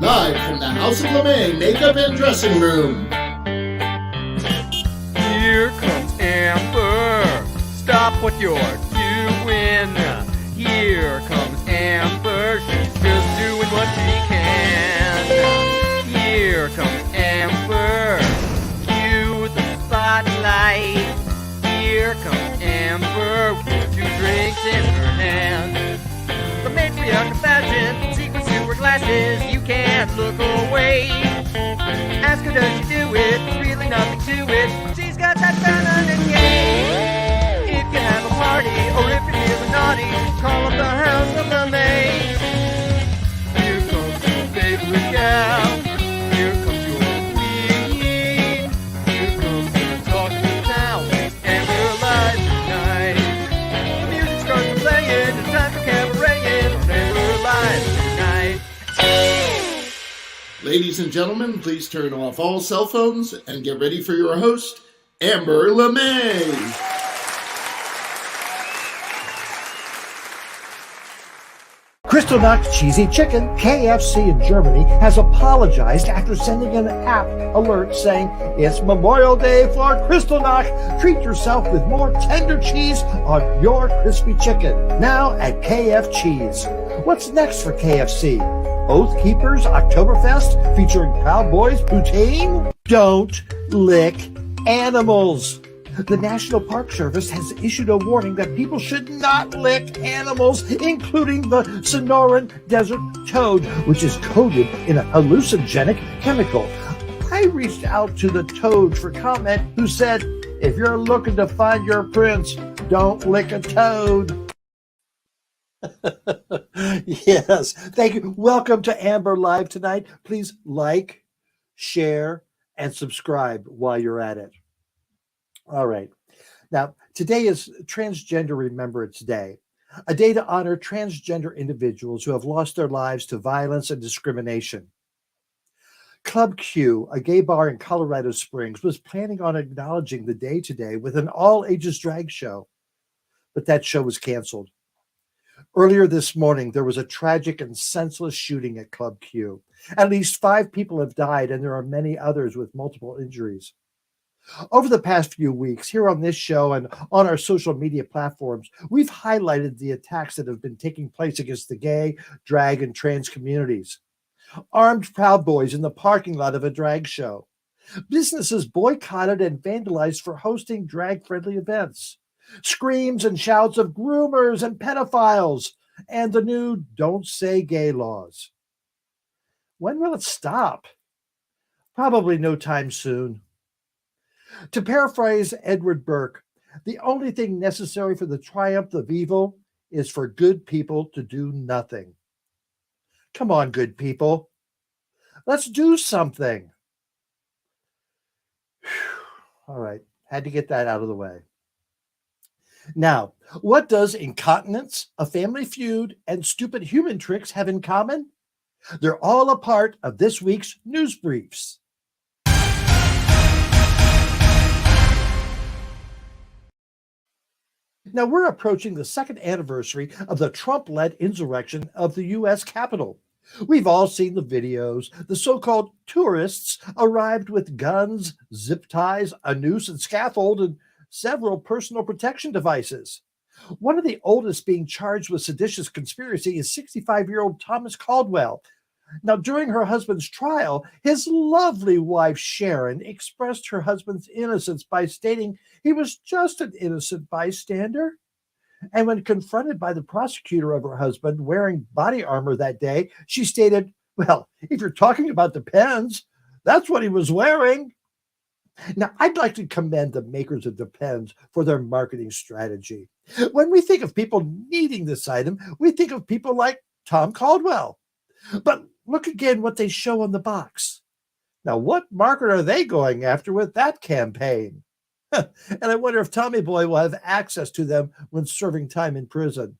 Live from the House of LeMay Makeup and Dressing Room. Here comes Amber. Stop what you're doing. Here comes Amber. She's just doing what she can. Here comes Amber. Cue the spotlight. Here comes Amber with 2 drinks in her hand. The matriarch of fashion, secrets to her glasses, you can't look away. Ask her, does she do it? There's really nothing to it. She's got that feminine game. If you have a party, or if you're feeling naughty, call up the House of LeMay. Here comes your favorite gal. Here comes your queen. Here comes the talk of the town, and we're live tonight. The music starts playing, it's time for cabaret, and we're live tonight. Ladies and gentlemen, please turn off all cell phones and get ready for your host, Amber LeMay. Kristallnacht Cheesy Chicken, KFC in Germany, has apologized after sending an app alert saying, it's Memorial Day for Kristallnacht. Treat yourself with more tender cheese on your crispy chicken. Now at KF Cheese. What's next for KFC? Oath Keepers Oktoberfest featuring Proud Boys Poutine? Don't lick animals. The National Park Service has issued a warning that people should not lick animals, including the Sonoran Desert Toad, which is coated in a hallucinogenic chemical. I reached out to the toad for comment, who said, if you're looking to find your prince, don't lick a toad. Yes, thank you. Welcome to Amber Live tonight. Please like, share, and subscribe while you're at it. All right. Now, today is Transgender Remembrance Day, a day to honor transgender individuals who have lost their lives to violence and discrimination. Club Q, a gay bar in Colorado Springs, was planning on acknowledging the day today with an all-ages drag show, but that show was canceled. Earlier this morning, there was a tragic and senseless shooting at Club Q. At least 5 people have died, and there are many others with multiple injuries. Over the past few weeks, here on this show and on our social media platforms, we've highlighted the attacks that have been taking place against the gay, drag, and trans communities. Armed Proud Boys in the parking lot of a drag show. Businesses boycotted and vandalized for hosting drag-friendly events. Screams and shouts of groomers and pedophiles, and the new Don't Say Gay laws. When will it stop? Probably no time soon. To paraphrase Edward Burke, the only thing necessary for the triumph of evil is for good people to do nothing. Come on, good people. Let's do something. All right, had to get that out of the way. Now, what does incontinence, a family feud, and stupid human tricks have in common? They're all a part of this week's news briefs. Now, we're approaching the 2nd anniversary of the Trump-led insurrection of the U.S. Capitol. We've all seen the videos. The so-called tourists arrived with guns, zip ties, a noose and scaffold, and several personal protection devices. One of the oldest being charged with seditious conspiracy is 65-year-old Thomas Caldwell. Now, during her husband's trial, his lovely wife, Sharon, expressed her husband's innocence by stating he was just an innocent bystander. And when confronted by the prosecutor of her husband wearing body armor that day, she stated, "Well, if you're talking about Depends, that's what he was wearing." Now, I'd like to commend the makers of Depends for their marketing strategy. When we think of people needing this item, we think of people like Tom Caldwell. But look again what they show on the box. Now, what market are they going after with that campaign? And I wonder if Tommy Boy will have access to them when serving time in prison.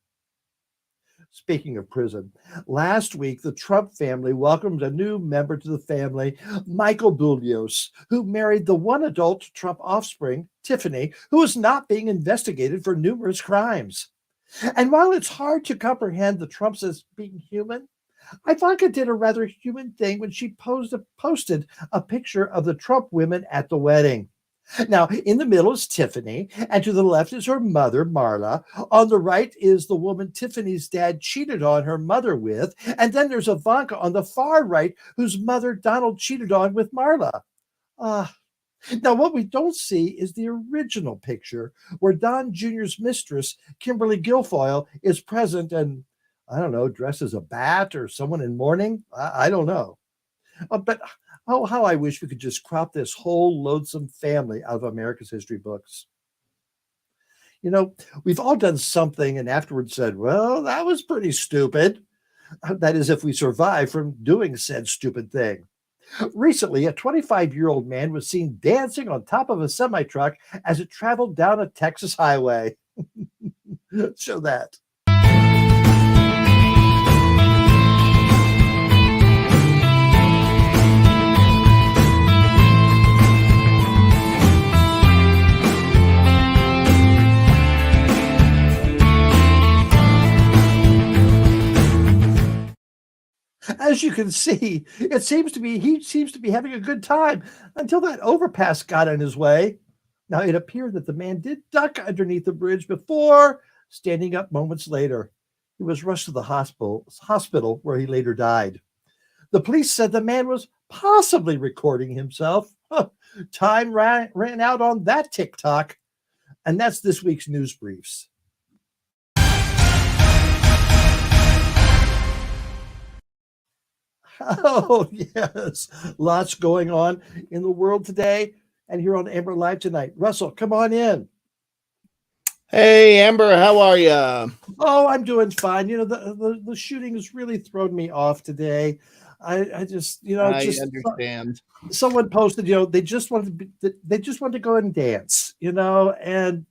Speaking of prison, last week the Trump family welcomed a new member to the family, Michael Bulios, who married the one adult Trump offspring, Tiffany, who is not being investigated for numerous crimes. And while it's hard to comprehend the Trumps as being human, Ivanka did a rather human thing when she posted a picture of the Trump women at the wedding. Now, in the middle is Tiffany, and to the left is her mother, Marla. On the right is the woman Tiffany's dad cheated on her mother with. And then there's Ivanka on the far right, whose mother Donald cheated on with Marla. Now, what we don't see is the original picture where Don Jr.'s mistress, Kimberly Guilfoyle, is present and, I don't know, dressed as a bat or someone in mourning. I don't know. But how I wish we could just crop this whole loathsome family out of America's history books. You know, we've all done something and afterwards said, well, that was pretty stupid. That is, if we survive from doing said stupid thing. Recently, a 25-year-old man was seen dancing on top of a semi-truck as it traveled down a Texas highway. Show that. As you can see, he seems to be having a good time until that overpass got in his way. Now, it appeared that the man did duck underneath the bridge before standing up moments later. He was rushed to the hospital where he later died. The police said the man was possibly recording himself. Time ran out on that TikTok. And that's this week's news briefs. Oh, yes. Lots going on in the world today and here on Amber Live tonight. Russell, come on in. Hey, Amber, how are you? Oh, I'm doing fine. You know, the shooting has really thrown me off today. I just, you know, I understand. Someone posted, you know, they just wanted to go and dance, you know, and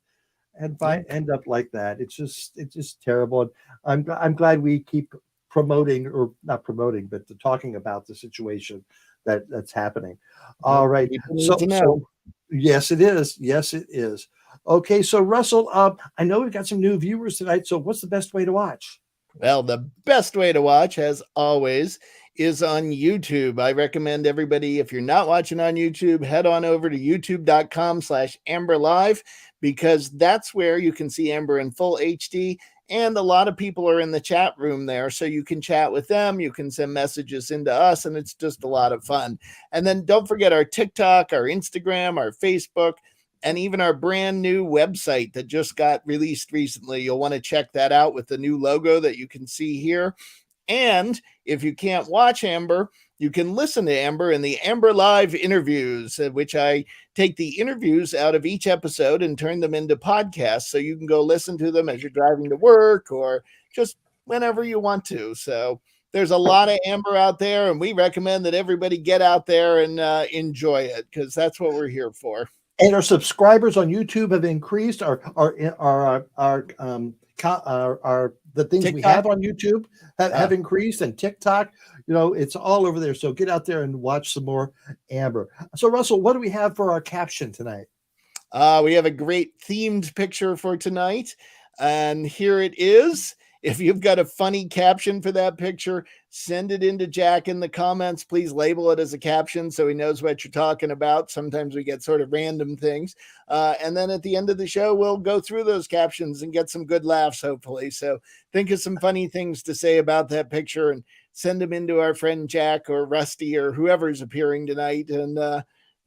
end up like that. It's just terrible. And I'm glad we keep promoting, or not promoting, but talking about the situation that's happening. All right. So yes, it is. Yes, it is. Okay. So Russell, I know we've got some new viewers tonight. So what's the best way to watch? Well, the best way to watch, as always, is on YouTube. I recommend everybody, if you're not watching on YouTube, head on over to youtube.com/AmberLive, because that's where you can see Amber in full HD. And a lot of people are in the chat room there, so you can chat with them. You can send messages into us, and it's just a lot of fun. And then don't forget our TikTok, our Instagram, our Facebook, and even our brand new website that just got released recently. You'll want to check that out with the new logo that you can see here. And if you can't watch Amber, you can listen to Amber in the Amber Live interviews, which I take the interviews out of each episode and turn them into podcasts. So you can go listen to them as you're driving to work or just whenever you want to. So there's a lot of Amber out there, and we recommend that everybody get out there and enjoy it, because that's what we're here for. And our subscribers on YouTube have increased. Our the things TikTok. We have on YouTube have increased, and TikTok, you know, it's all over there. So get out there and watch some more Amber. So Russell, what do we have for our caption tonight? We have a great themed picture for tonight, and here it is. If you've got a funny caption for that picture, send it into Jack in the comments. Please label it as a caption so he knows what you're talking about. Sometimes we get sort of random things. And then at the end of the show, we'll go through those captions and get some good laughs, hopefully. So think of some funny things to say about that picture and send them into our friend Jack or Rusty or whoever's appearing tonight. And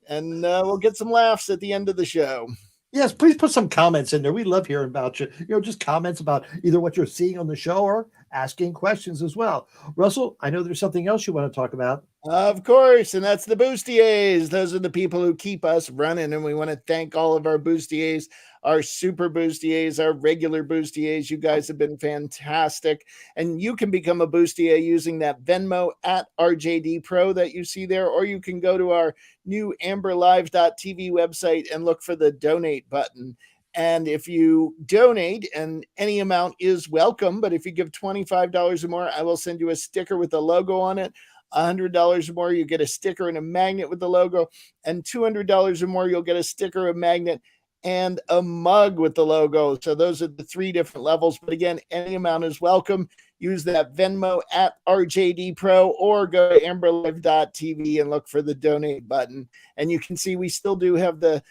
we'll get some laughs at the end of the show. Yes, please put some comments in there. We love hearing about you. Just comments about either what you're seeing on the show or asking questions as well. Russell, I know there's something else you want to talk about. Of course, and that's the bustiers. Those are the people who keep us running, and we want to thank all of our bustiers, our super bustiers, our regular bustiers. You guys have been fantastic, and you can become a bustier using that Venmo at RJD Pro that you see there, or you can go to our new amberlive.tv website and look for the donate button. And if you donate, and any amount is welcome, but if you give $25 or more, I will send you a sticker with the logo on it. $100 or more, you get a sticker and a magnet with the logo, and $200 or more, you'll get a sticker, a magnet, and a mug with the logo. So those are the 3 different levels. But again, any amount is welcome. Use that Venmo at RJD Pro, or go to amberlive.tv and look for the donate button. And you can see we still do have the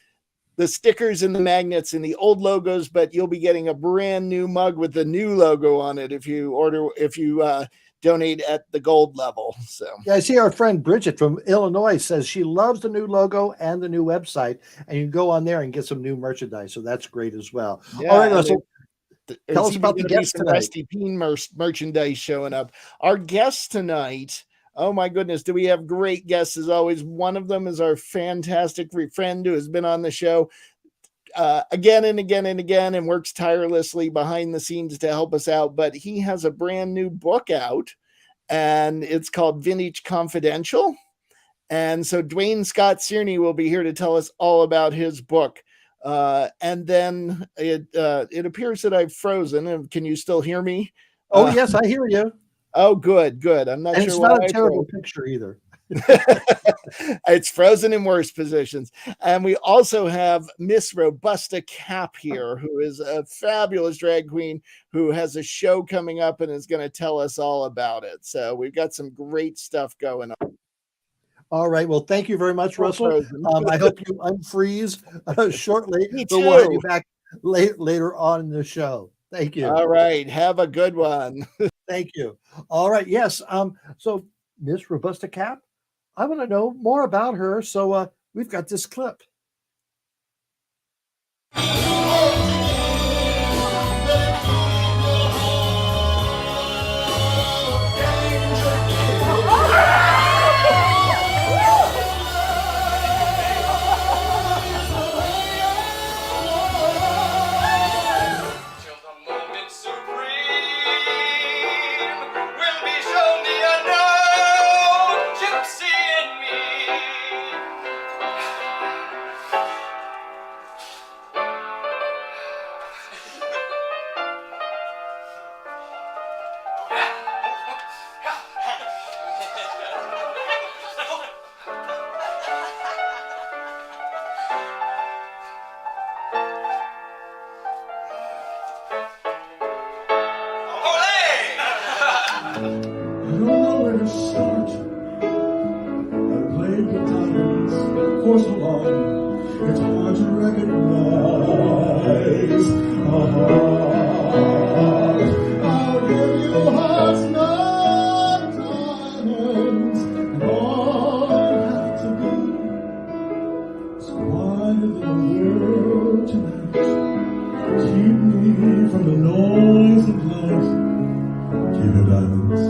stickers and the magnets and the old logos, but you'll be getting a brand new mug with the new logo on it if you donate at the gold level. So yeah, I see our friend Bridget from Illinois says she loves the new logo and the new website, and you can go on there and get some new merchandise. So that's great as well. Yeah, all right, Russell, tell us about the guest guest tonight. Rusty Bean merchandise showing up. Our guest tonight, oh my goodness, do we have great guests as always. One of them is our fantastic friend who has been on the show again and again and again, and works tirelessly behind the scenes to help us out. But he has a brand new book out, and it's called Vintage Confidential. And so Duane Scott Cerny will be here to tell us all about his book. And then it appears that I've frozen. Can you still hear me? Oh, yes, I hear you. Oh, good. I'm not sure. It's not a terrible picture either. It's frozen in worse positions. And we also have Miss Robusta Capp here, who is a fabulous drag queen who has a show coming up and is going to tell us all about it. So we've got some great stuff going on. All right. Well, thank you very much, Russell. I hope you unfreeze shortly. Me too. We'll have you back later on in the show. Thank you. All right. Have a good one. Thank you. All right. Yes. So Miss Robusta Capp, I want to know more about her. So we've got this clip. For so long, it's hard to recognize a heart. I'll give you hearts, not diamonds, and all you have to be is quiet in the world tonight. Keep me from the noise of life. Keep your diamonds,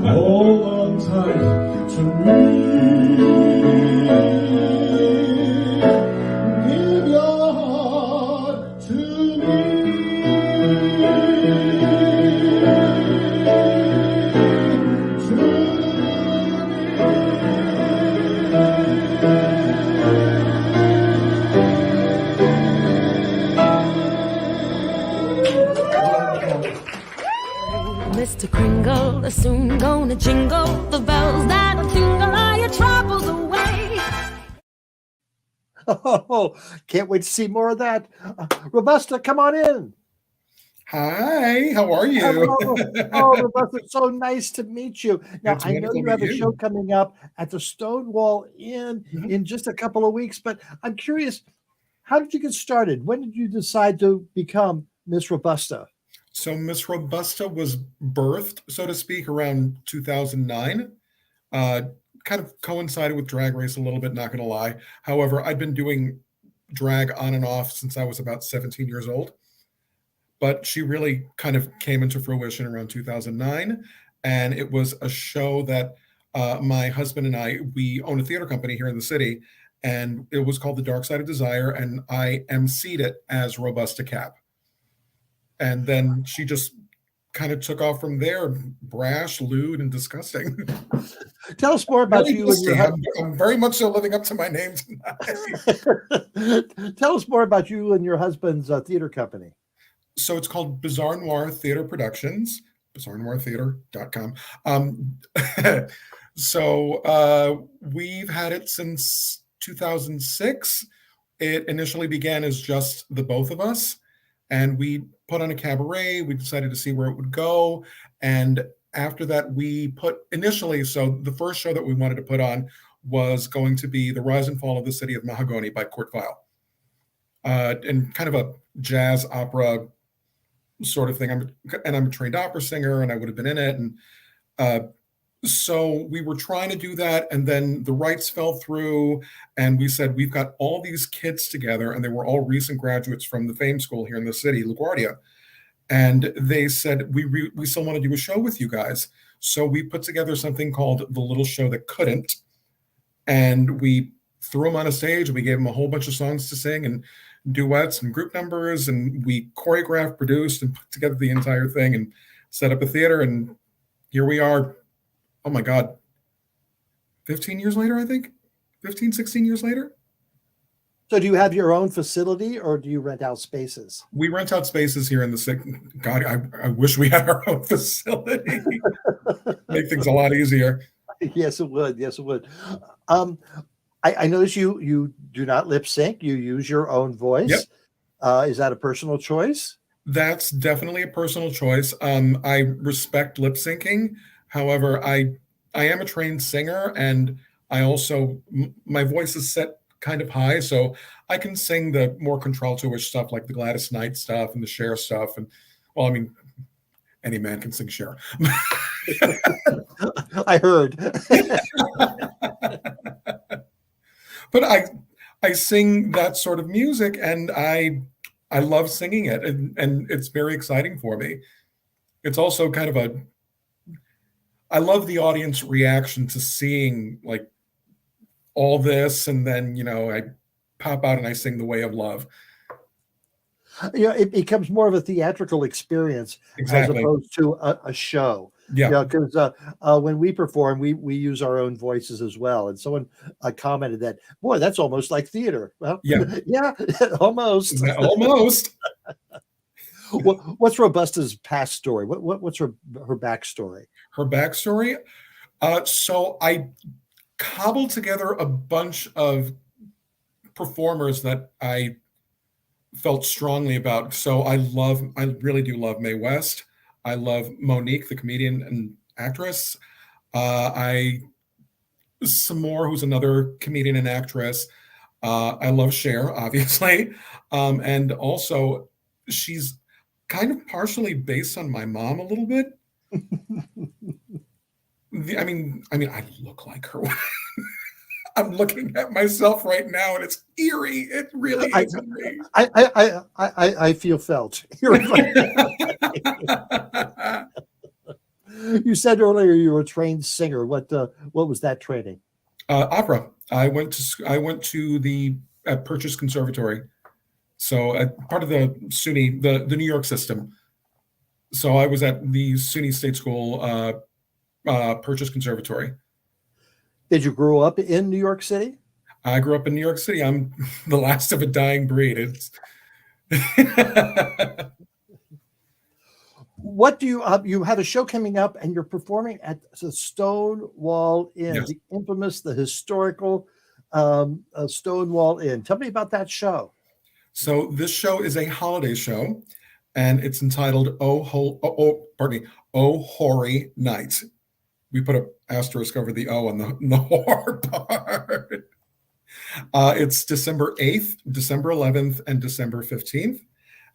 hold on tight to me. Mr. Kringle is soon gonna jingle the bells that'll tingle all your troubles away. Oh, can't wait to see more of that. Robusta, come on in. Hi, how are you? Hello. Oh, Robusta, so nice to meet you. Now, It's I know wonderful you to have meet a you. show coming up at the Stonewall Inn in just a couple of weeks, but I'm curious, how did you get started? When did you decide to become Miss Robusta? So Miss Robusta was birthed, so to speak, around 2009. Kind of coincided with Drag Race a little bit, not going to lie. However, I'd been doing drag on and off since I was about 17 years old. But she really kind of came into fruition around 2009. And it was a show that my husband and I, we own a theater company here in the city, and it was called The Dark Side of Desire, and I emceed it as Robusta Capp. And then she just kind of took off from there, brash, lewd, and disgusting. Tell us more about Really you and your dusty. I'm very much so living up to my name tonight. Tell us more about you and your husband's theater company. So it's called Bizarre Noir Theater Productions, bizarrenoirtheater.com. So we've had it since 2006. It initially began as just the both of us, and we put on a cabaret. We decided to see where it would go. And after that, we put initially, so the first show that we wanted to put on was going to be The Rise and Fall of the City of Mahagoni by Kurt Weill. And kind of a jazz opera sort of thing. I'm a trained opera singer, and I would have been in it. And so we were trying to do that, and then the rights fell through, and we said, we've got all these kids together, and they were all recent graduates from the Fame School here in the city, LaGuardia. And they said, we still want to do a show with you guys. So we put together something called The Little Show That Couldn't, and we threw them on a stage, and we gave them a whole bunch of songs to sing, and duets and group numbers, and we choreographed, produced, and put together the entire thing, and set up a theater, and here we are. Oh my God, 15 years later, I think, 15, 16 years later. So do you have your own facility, or do you rent out spaces? We rent out spaces here in the city. God, I wish we had our own facility. Make things a lot easier. Yes, it would. Yes, it would. I notice you do not lip sync. You use your own voice. Yep. Is that a personal choice? That's definitely a personal choice. I respect lip syncing. However, I am a trained singer, and I also, my voice is set kind of high, so I can sing the more contralto-ish stuff like the Gladys Knight stuff and the Cher stuff. And well, I mean, any man can sing Cher. I heard. But I sing that sort of music, and I love singing it, and it's very exciting for me. It's also kind of I love the audience reaction to seeing like all this, and then, you know, I pop out and I sing The Way of Love. You know, it becomes more of a theatrical experience Exactly. as opposed to a show. Yeah. You know, because when we perform, we use our own voices as well. And someone commented that, boy, that's almost like theater. Well, Yeah. yeah, almost. Almost. What's Robusta's past story? What's her backstory? Her backstory. So I cobbled together a bunch of performers that I felt strongly about. So I really do love Mae West. I love Monique, the comedian and actress. Some more, who's another comedian and actress. I love Cher, obviously. And also she's kind of partially based on my mom a little bit. I mean, I look like her. I'm looking at myself right now, and it's eerie. It really is eerie. I feel felt. You said earlier you were a trained singer. What was that training? Opera. I went to the Purchase Conservatory, so part of the SUNY, the New York system. So I was at the SUNY State School Purchase Conservatory. Did you grow up in New York City? I grew up in New York City. I'm the last of a dying breed. It's What do you have a show coming up, and you're performing at the Stonewall Inn, Yes. the infamous, the historical Stonewall Inn. Tell me about that show. So this show is a holiday show, and it's entitled Oh Hoary Night. We put an asterisk over the O on the horror part. It's December 8th, December 11th, and December 15th.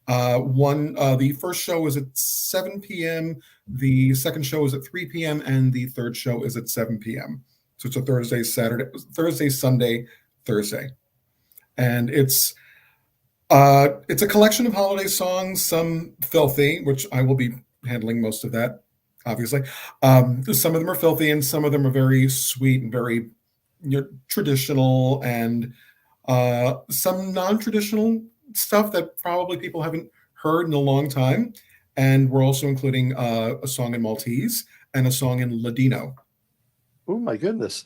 The first show is at 7 p.m., the second show is at 3 p.m., and the third show is at 7 p.m. So it's a Thursday, Sunday, Thursday. And it's It's a collection of holiday songs, some filthy, which I will be handling most of that, obviously. Some of them are filthy, and some of them are very sweet and very traditional, and some non-traditional stuff that probably people haven't heard in a long time. And we're also including a song in Maltese and a song in Ladino. Oh my goodness!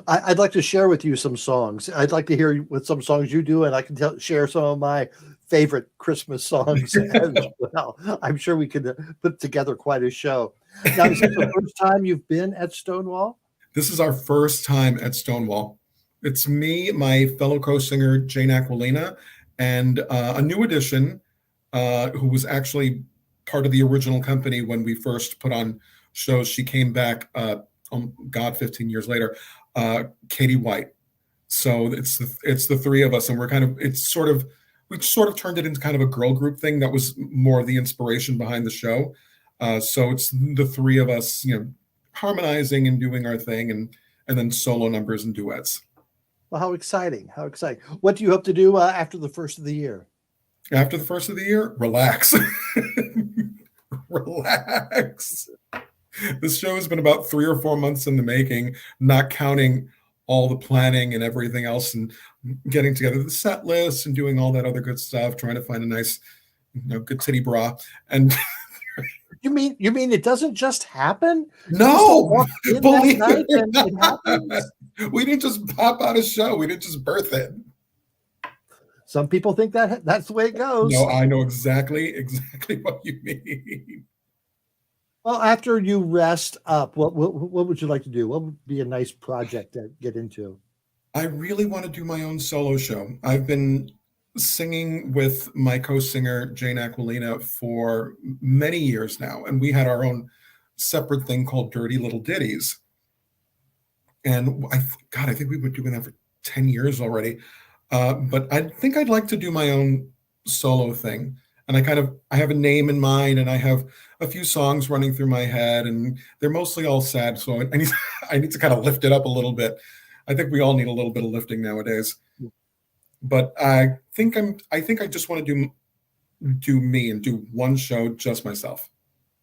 I'd like to share with you some songs. I'd like to hear what some songs you do, and I can share some of my favorite Christmas songs as well. I'm sure we could put together quite a show. Now, is this the first time you've been at Stonewall? This is our first time at Stonewall. It's me, my fellow co-singer Jane Aquilina, and a new addition who was actually part of the original company when we first put on shows. She came back, 15 years later, Katie White. So it's the three of us, and we sort of turned it into kind of a girl group thing. That was more of the inspiration behind the show. So it's the three of us, harmonizing and doing our thing, and then solo numbers and duets. Well, how exciting! How exciting! What do you hope to do after the first of the year? After the first of the year, relax. Relax. This show has been about 3 or 4 months in the making, not counting all the planning and everything else, and getting together the set list and doing all that other good stuff, trying to find a nice, good titty bra. And You mean it doesn't just happen? no, believe night it and it happens? We didn't just pop out a show. We didn't just birth it. Some people think that's the way it goes. No, I know exactly what you mean. Well, after you rest up, what would you like to do? What would be a nice project to get into? I really want to do my own solo show. I've been singing with my co-singer Jane Aquilina for many years now, and we had our own separate thing called Dirty Little Ditties. And I think we've been doing that for 10 years already. But I think I'd like to do my own solo thing. And I have a name in mind, and I have a few songs running through my head, and they're mostly all sad. So I need to kind of lift it up a little bit. I think we all need a little bit of lifting nowadays. But I think I just want to do me and do one show just myself.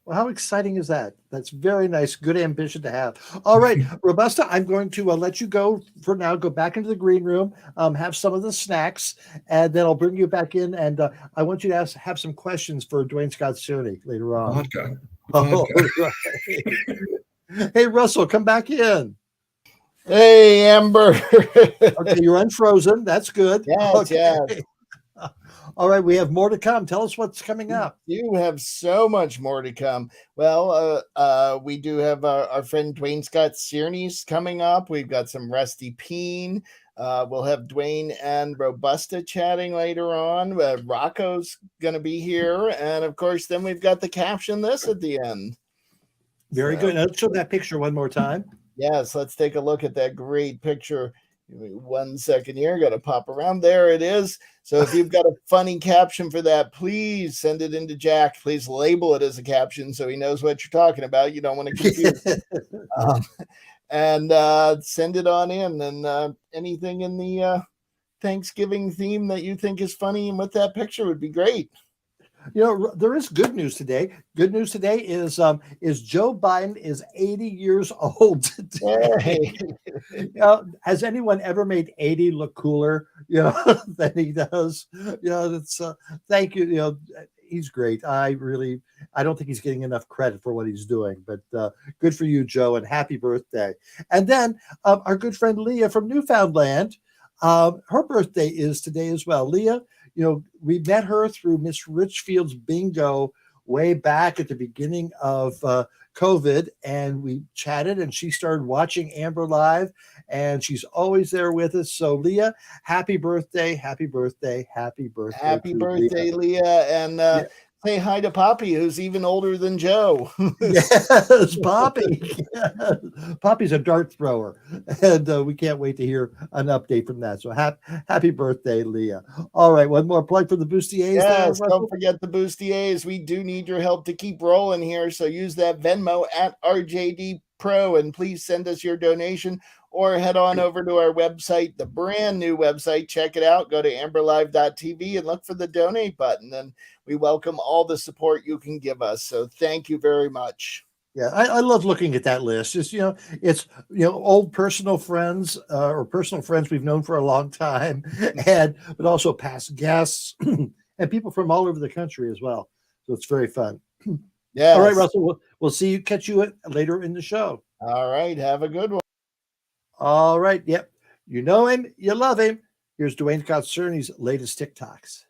Well, how exciting is that? That's very nice. Good ambition to have. All right, Robusta, I'm going to let you go for now. Go back into the green room, have some of the snacks, and then I'll bring you back in. And I want you to have some questions for Duane Scott Cerny later on. Vodka. Oh, right. Hey, Russell, come back in. Hey, Amber. Okay, you're unfrozen. That's good. Yes, okay. yes. All right, we have more to come. Tell us what's coming up. You have so much more to come. Well, we do have our friend Duane Scott Cerny's coming up. We've got some Rusty Peen. We'll have Duane and Robusta chatting later on. Rocco's going to be here. And, of course, then we've got the caption this at the end. Very good. Now, let's show that picture one more time. Yes, let's take a look at that great picture. Give me 1 second here. Got to pop around. There it is. So if you've got a funny caption for that, please send it into Jack. Please label it as a caption so he knows what you're talking about. You don't want to confuse and send it on in. And anything in the Thanksgiving theme that you think is funny and with that picture would be great. There is good news today. Good news today is Joe Biden is 80 years old today. Hey. Has anyone ever made 80 look cooler, than he does? That's thank you. He's great. I don't think he's getting enough credit for what he's doing, but good for you, Joe, and happy birthday. And then our good friend Leah from Newfoundland, her birthday is today as well. Leah, we met her through Miss Richfield's bingo way back at the beginning of COVID, and we chatted, and she started watching Amber Live, and she's always there with us. So, Leah, happy birthday, happy birthday, happy birthday. Happy birthday, Leah. And say hi to Poppy, who's even older than Joe. Yes, Poppy. Poppy's a dart thrower, and we can't wait to hear an update from that. So happy birthday, Leah. All right, one more plug for the Bustiers. Yes, don't forget the Bustiers. We do need your help to keep rolling here, so use that Venmo at RJD Pro, and please send us your donation or head on over to our website, the brand new website. Check it out. Go to amberlive.tv and look for the donate button. And we welcome all the support you can give us. So thank you very much. Yeah, I love looking at that list. It's it's old personal friends or personal friends we've known for a long time, but also past guests and people from all over the country as well. So it's very fun. Yeah. All right, Russell. We'll catch you later in the show. All right. Have a good one. All right. Yep. You know him. You love him. Here's Duane Scott Cerny's latest TikToks.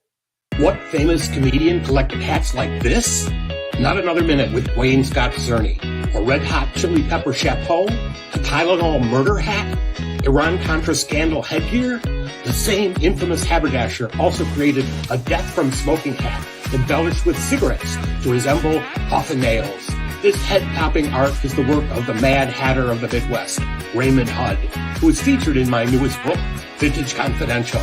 What famous comedian collected hats like this? Not Another Minute with Duane Scott Cerny. A red hot chili pepper chapeau? A Tylenol murder hat? Iran-Contra scandal headgear? The same infamous haberdasher also created a death from smoking hat embellished with cigarettes to resemble coffin nails. This head-topping art is the work of the Mad Hatter of the Midwest, Raymond Hudd, who is featured in my newest book, Vintage Confidential.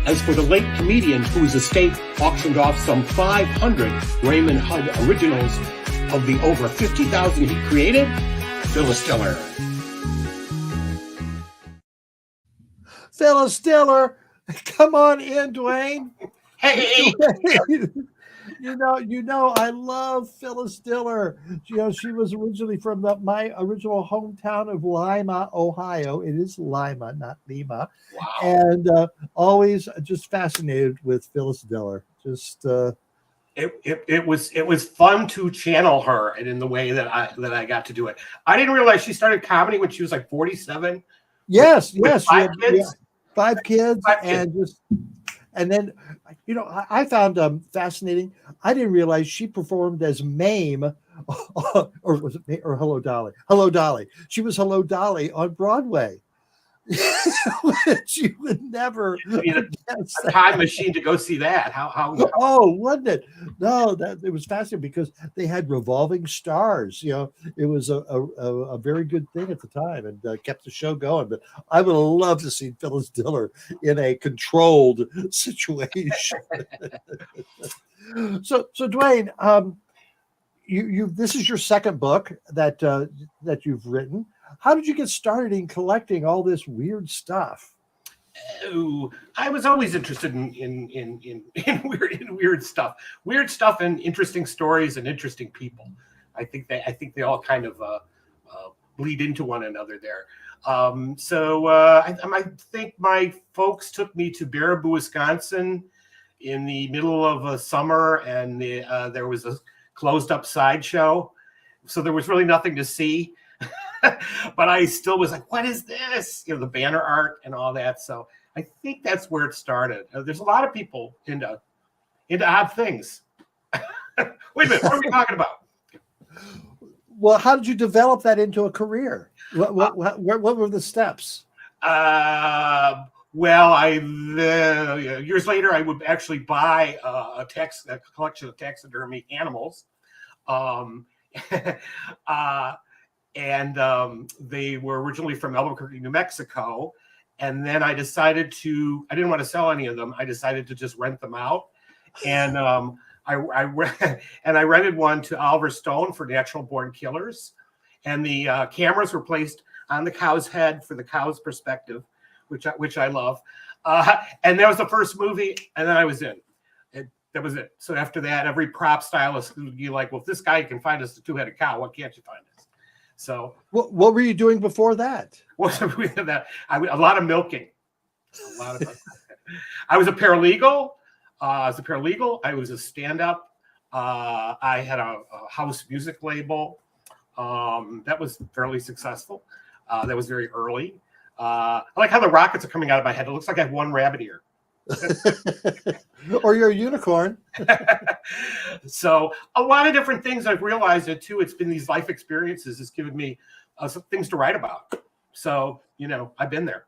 As for the late comedian whose estate auctioned off some 500 Raymond Hudd originals of the over 50,000 he created, Phyllis Diller. Phyllis Diller, come on in, Duane. Hey! I love Phyllis Diller. She was originally from my original hometown of Lima, Ohio. It is Lima, not Lima. Wow. And always just fascinated with Phyllis Diller. It was fun to channel her, and in the way that I got to do it. I didn't realize she started comedy when she was like 47. Yes. Five kids. Five kids. And then, I found fascinating. I didn't realize she performed as Mame, or was it or Hello Dolly? Hello Dolly. She was Hello Dolly on Broadway. She would never guess a time machine to go see that. How? Oh, wasn't it? No, it was fascinating because they had revolving stars. It was a very good thing at the time and kept the show going. But I would love to see Phyllis Diller in a controlled situation. So Duane, you this is your second book that you've written. How did you get started in collecting all this weird stuff? Oh, I was always interested in weird stuff and interesting stories and interesting people. I think they all kind of bleed into one another there. I think my folks took me to Baraboo, Wisconsin, in the middle of a summer, and there was a closed up sideshow, so there was really nothing to see. But I still was like, what is this? The banner art and all that. So I think that's where it started. There's a lot of people into odd things. Wait a minute, what are we talking about? Well, how did you develop that into a career? What were the steps? Years later, I would actually buy a collection of taxidermy animals. And they were originally from Albuquerque, New Mexico. And then I didn't want to sell any of them. I decided to just rent them out. And I rented one to Oliver Stone for Natural Born Killers. And the cameras were placed on the cow's head for the cow's perspective, which I love. And that was the first movie. And then I was in. That was it. So after that, every prop stylist would be like, well, if this guy can find us a two-headed cow, what can't you find us? So what were you doing before that? A lot of milking. I was a paralegal. I was a stand-up. I had a house music label. That was fairly successful. That was very early. I like how the rockets are coming out of my head. It looks like I have one rabbit ear. Or you're a unicorn. So a lot of different things. I've realized it too. It's been these life experiences. It's given me some things to write about. So I've been there.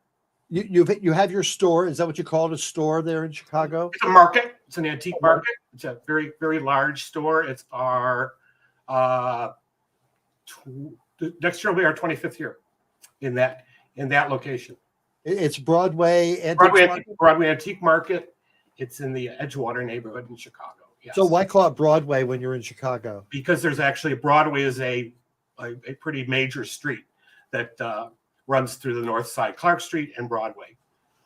You have your store. Is that what you call it? A store there in Chicago? It's a market. It's an antique market. It's a very, very large store. It's our next year will be our 25th year in that location. It's Broadway Antique Market. It's in the Edgewater neighborhood in Chicago. Yes. So why call it Broadway when you're in Chicago? Because there's actually Broadway is a a pretty major street that runs through the north side, Clark Street and Broadway.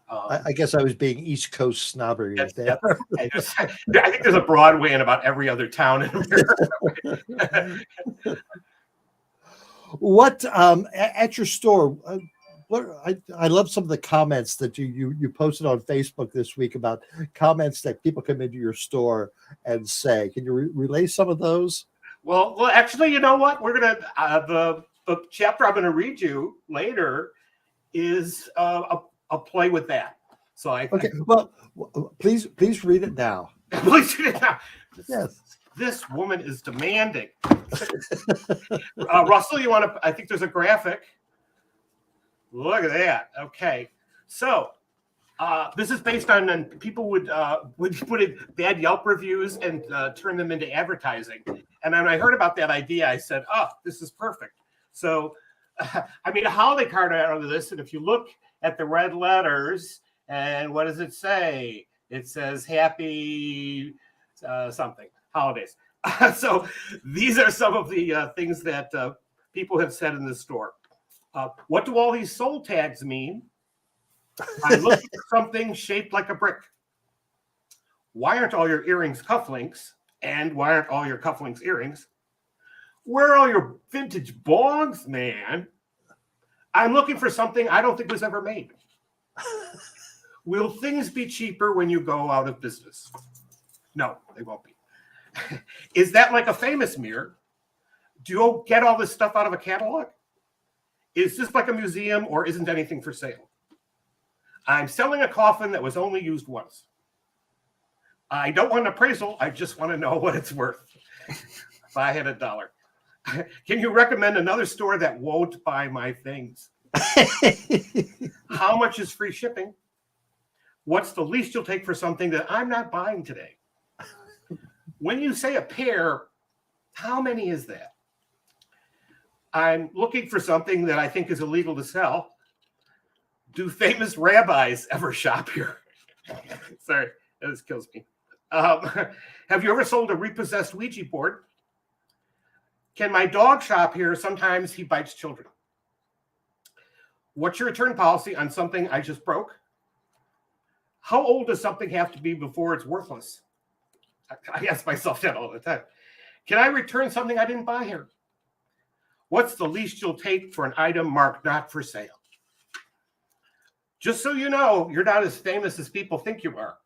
I guess I was being East Coast snobbery there. I think there's a Broadway in about every other town in America. What at your store? I love some of the comments that you posted on Facebook this week about comments that people come into your store and say. Can you relay some of those? Well, actually, you know what? We're gonna the chapter I'm gonna read you later is a play with that. So Okay. Well, please read it now. Please read it now. Yes. This woman is demanding. Russell, you want to? I think there's a graphic. Look at that. Okay, so this is based on people would put in bad Yelp reviews and turn them into advertising. And when I heard about that idea, I said, "Oh, this is perfect." So I made a holiday card out of this, and if you look at the red letters, and what does it say? It says "Happy something holidays." So these are some of the things that people have said in the store. What do all these soul tags mean? I'm looking for something shaped like a brick. Why aren't all your earrings cufflinks? And why aren't all your cufflinks earrings? Where are all your vintage bongs, man? I'm looking for something I don't think was ever made. Will things be cheaper when you go out of business? No, they won't be. Is that like a famous mirror? Do you get all this stuff out of a catalog? Is this like a museum or isn't anything for sale? I'm selling a coffin that was only used once. I don't want an appraisal. I just want to know what it's worth. If I had $1. Can you recommend another store that won't buy my things? How much is free shipping? What's the least you'll take for something that I'm not buying today? When you say a pair, how many is that? I'm looking for something that I think is illegal to sell. Do famous rabbis ever shop here? Sorry, this kills me. Have you ever sold a repossessed Ouija board? Can my dog shop here? Sometimes he bites children. What's your return policy on something I just broke? How old does something have to be before it's worthless? I ask myself that all the time. Can I return something I didn't buy here? What's the least you'll take for an item marked not for sale? Just so you know, you're not as famous as people think you are.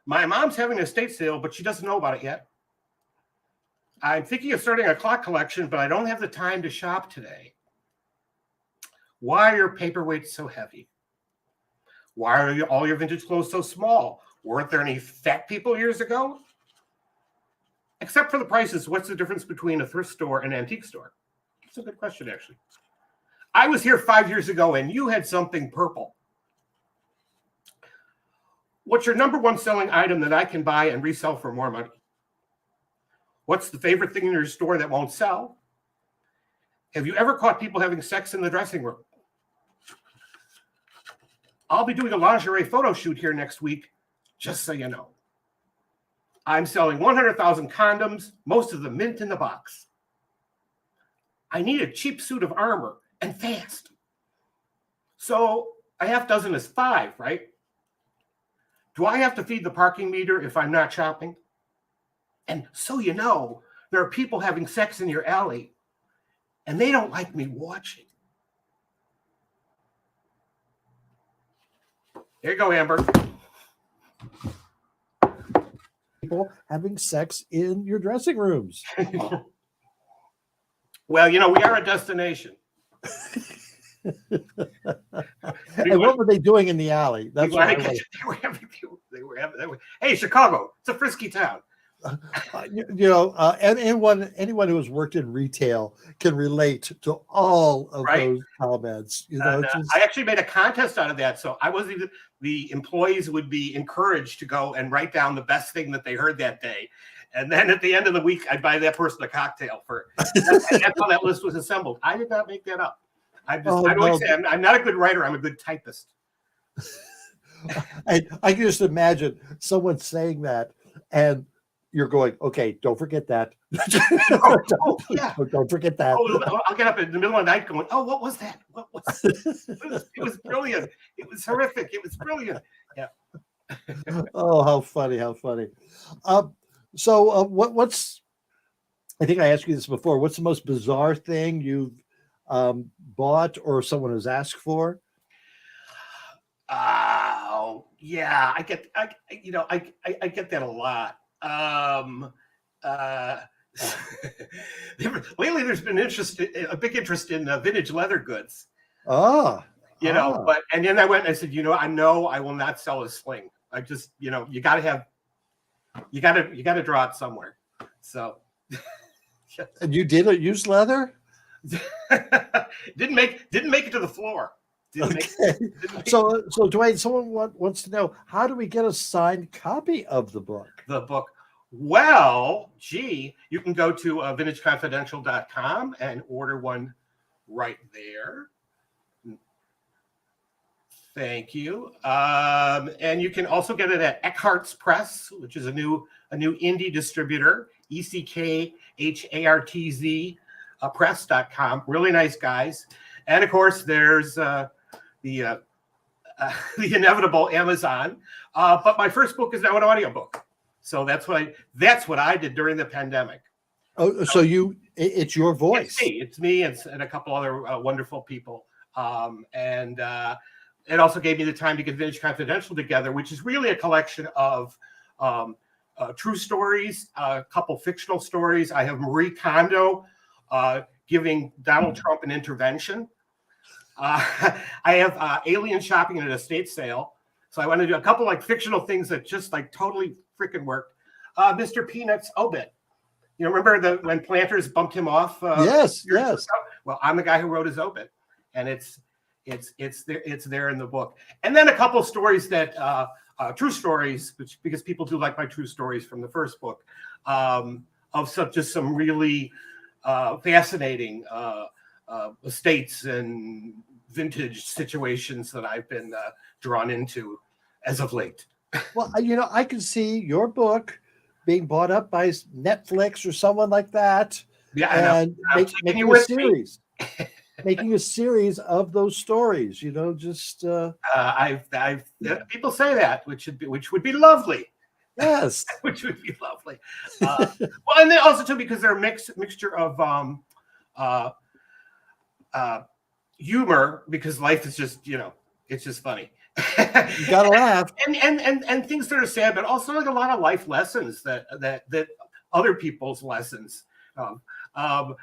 My mom's having an estate sale, but she doesn't know about it yet. I'm thinking of starting a clock collection, but I don't have the time to shop today. Why are your paperweights so heavy? Why are all your vintage clothes so small? Weren't there any fat people years ago? Except for the prices, what's the difference between a thrift store and an antique store? It's a good question, actually. I was here 5 years ago and you had something purple. What's your number one selling item that I can buy and resell for more money? What's the favorite thing in your store that won't sell? Have you ever caught people having sex in the dressing room? I'll be doing a lingerie photo shoot here next week, just so you know. I'm selling 100,000 condoms, most of them mint in the box. I need a cheap suit of armor and fast. So a half dozen is 5, right? Do I have to feed the parking meter if I'm not shopping? And so you know, there are people having sex in your alley, and they don't like me watching. There you go, Amber. People having sex in your dressing rooms. Well, you know, we are a destination. And what were they doing in the alley? That's what they were having. Hey, Chicago, it's a frisky town. And anyone who has worked in retail can relate to all of those comments. I actually made a contest out of that, so I wasn't even. The employees would be encouraged to go and write down the best thing that they heard that day, and then at the end of the week, I'd buy that person a cocktail for. That's how that list was assembled. I did not make that up. I always say I'm not a good writer. I'm a good typist. I can just imagine someone saying that, and you're going, okay, don't forget that. Yeah. Don't forget that. I'll get up in the middle of the night going, oh, what was that? What was it was brilliant. It was horrific. It was brilliant. Yeah. Oh, how funny. What's, I think I asked you this before, what's the most bizarre thing you've bought or someone has asked for? Oh, yeah, I get that a lot. Lately there's been a big interest in vintage leather goods. But then I went and I said, I know I will not sell a sling. I just, you gotta draw it somewhere. So. And you did use leather? Didn't make it to the floor. So Duane, someone wants to know, how do we get a signed copy of the book? The book. Well, you can go to vintageconfidential.com and order one right there. Thank you. And you can also get it at Eckhart's Press, which is a new indie distributor, ECKHARTZ press.com. Really nice guys. And of course, there's the inevitable Amazon. But my first book is now an audiobook. So that's what I did during the pandemic. Oh, so it's your voice. It's me and a couple other wonderful people. And it also gave me the time to get Vintage Confidential together, which is really a collection of true stories, a couple fictional stories. I have Marie Kondo giving Donald Trump an intervention. I have alien shopping at an estate sale. So I want to do a couple like fictional things that just like totally freaking worked. Mr. Peanut's obit. Remember when Planters bumped him off? Yes. Well, I'm the guy who wrote his obit, and it's there in the book. And then a couple stories that true stories, because people do like my true stories from the first book, of some really fascinating estates and vintage situations that I've been drawn into as of late. Well, I can see your book being bought up by Netflix or someone like that. Yeah, and making a series. Making a series of those stories, just people say that, which would be lovely. Yes. Which would be lovely. Well, and then also too, because they're a mixture of humor, because life is just, it's just funny. You gotta laugh. And things that are sad, but also like a lot of life lessons that other people's lessons. I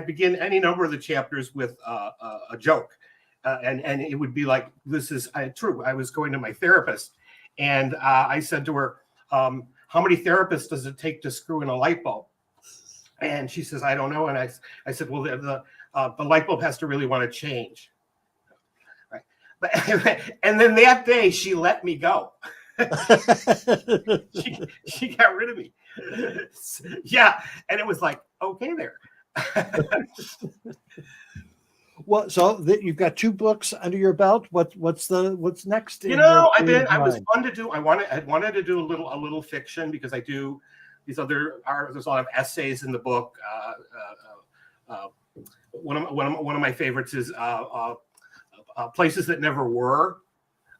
begin any number of the chapters with a joke, and it would be like, this is true. I was going to my therapist, and I said to her, how many therapists does it take to screw in a light bulb? And she says, I don't know. And I said, well, the light bulb has to really want to change. Right. And then that day she let me go. she got rid of me. Yeah. And it was like, okay there. Well, so you've got 2 books under your belt. What's next? I was fun to do. I wanted to do a little fiction, because I do these there's a lot of essays in the book. One of my favorites is Places That Never Were.